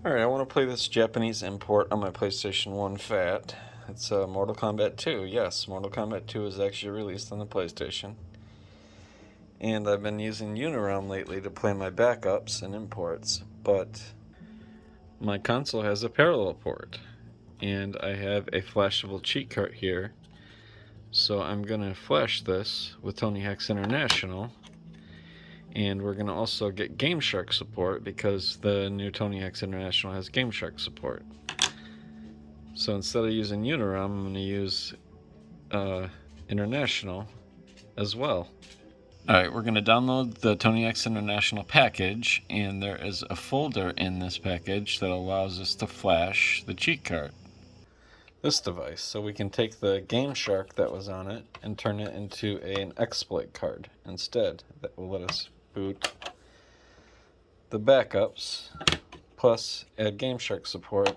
Alright, I want to play this Japanese import on my PlayStation 1 Fat. It's Mortal Kombat 2. Yes, Mortal Kombat 2 is actually released on the PlayStation. And I've been using Unirom lately to play my backups and imports, but my console has a parallel port. And I have a flashable cheat cart here. So I'm going to flash this with Tony Hacks International. And we're going to also get Gameshark support because the new Tony Hacks International has Gameshark support. So instead of using Unirom, I'm going to use International as well. Alright, we're going to download the Tony Hacks International package, and there is a folder in this package that allows us to flash the cheat cart. This device, so we can take the Gameshark that was on it and turn it into an exploit card instead. That will let us boot the backups, plus add Gameshark support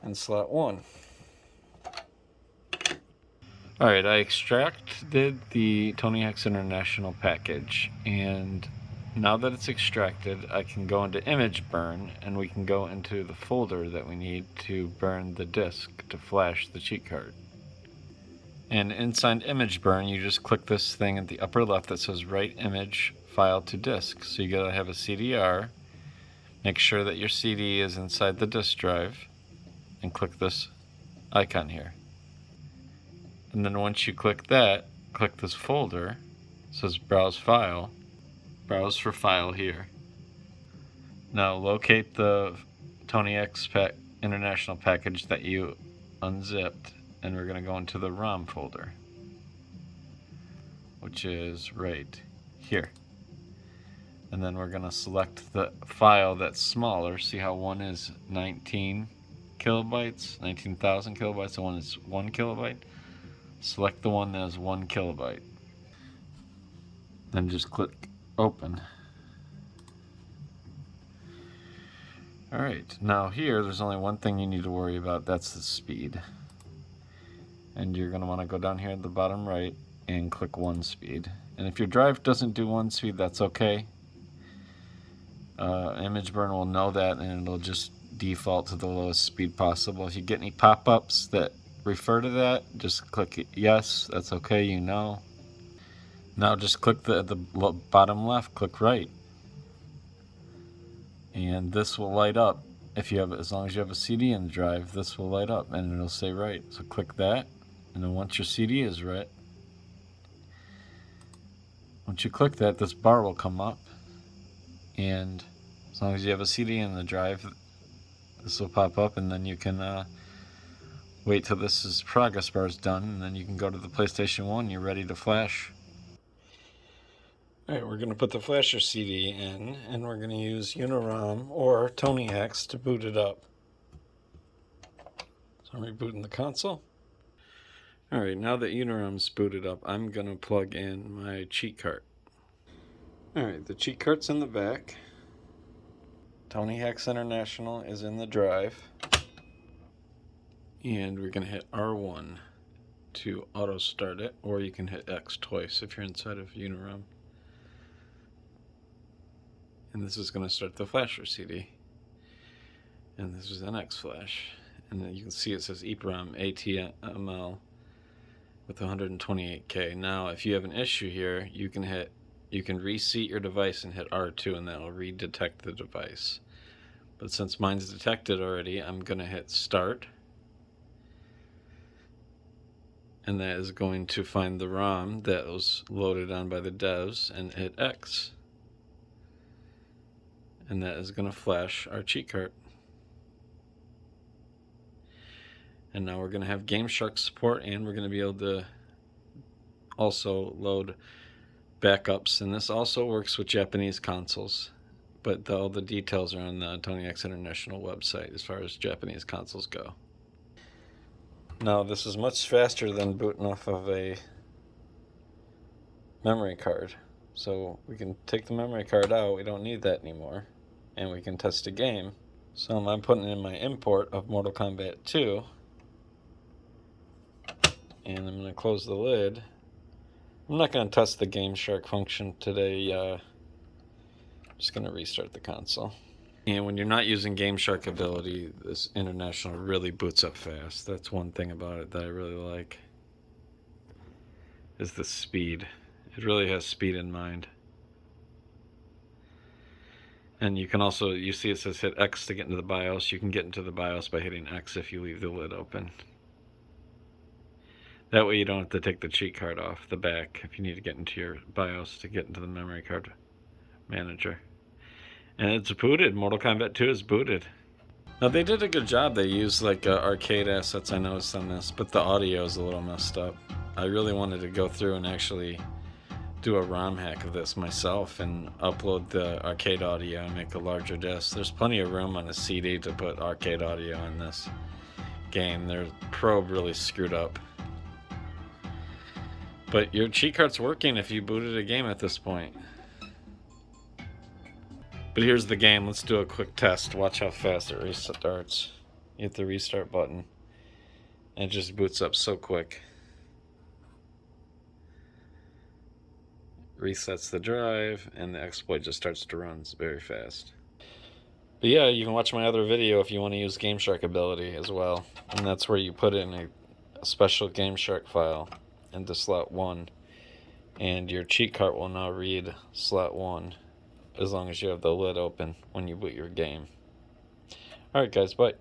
in slot 1. Alright, I extracted the Tony Hacks International package, and now that it's extracted, I can go into image burn, and we can go into the folder that we need to burn the disk to flash the cheat card. And inside image burn, you just click this thing at the upper left that says write image file to disk. So you gotta have a CDR, make sure that your CD is inside the disk drive, and click this icon here. And then once you click that, click this folder, it says browse file, browse for file here. Now locate the Tony Hacks International package that you unzipped, and we're going to go into the ROM folder, which is right here. And then we're going to select the file that's smaller. See how one is 19 kilobytes, 19,000 kilobytes, and one is 1 kilobyte. Select the one that is 1 kilobyte. Then just click open. Alright, now here there's only one thing you need to worry about, that's the speed. And you're going to want to go down here at the bottom right and click 1 speed. And if your drive doesn't do 1 speed, that's okay. Image burn will know that, and it'll just default to the lowest speed possible. If you get any pop-ups that refer to that, just click yes, that's okay, you know. Now just click the bottom left, click right. And this will light up. If you have, as long as you have a CD in the drive, this will light up and it'll say right. So click that, and then once your CD is right, once you click that, this bar will come up, and as long as you have a CD in the drive, this will pop up, and then you can wait till this progress bar is done, and then you can go to the PlayStation 1, you're ready to flash. Alright, we're going to put the flasher CD in, and we're going to use Unirom or Tony Hacks to boot it up. So I'm rebooting the console. Alright, now that Unirom's booted up, I'm going to plug in my cheat cart. Alright, the cheat cart's in the back. Tony Hacks International is in the drive. And we're going to hit R1 to auto start it, or you can hit X twice if you're inside of Unirom. And this is going to start the flasher CD. And this is an X flash. And then you can see it says EEPROM ATML with 128K. Now, if you have an issue here, you can reseat your device and hit R2, and that will redetect the device. But since mine's detected already, I'm going to hit start. And that is going to find the ROM that was loaded on by the devs and hit X. And that is going to flash our cheat cart. And now we're going to have Gameshark support, and we're going to be able to also load backups. And this also works with Japanese consoles, but all the details are on the Tony Hacks International website as far as Japanese consoles go. Now this is much faster than booting off of a memory card. So we can take the memory card out, we don't need that anymore, and we can test a game. So I'm putting in my import of Mortal Kombat 2, and I'm going to close the lid. I'm not going to test the Gameshark function today. I'm just going to restart the console. And when you're not using Gameshark ability, this International really boots up fast. That's one thing about it that I really like, is the speed. It really has speed in mind. And you can also, you see it says hit X to get into the BIOS. You can get into the BIOS by hitting X if you leave the lid open. That way you don't have to take the cheat card off the back if you need to get into your BIOS to get into the memory card manager. And it's booted. Mortal Kombat 2 is booted. Now they did a good job. They used like arcade assets, I noticed on this, but the audio is a little messed up. I really wanted to go through and actually do a ROM hack of this myself and upload the arcade audio and make a larger disc. There's plenty of room on a CD to put arcade audio in this game. Their probe really screwed up. But your cheat cart's working if you booted a game at this point. But here's the game. Let's do a quick test. Watch how fast it restarts. You hit the restart button and it just boots up so quick. Resets the drive and the exploit just starts to run. It's very fast. But yeah, you can watch my other video if you want to use Gameshark ability as well. And that's where you put in a special Gameshark file into slot 1. And your cheat cart will now read slot 1 as long as you have the lid open when you boot your game. Alright guys, bye.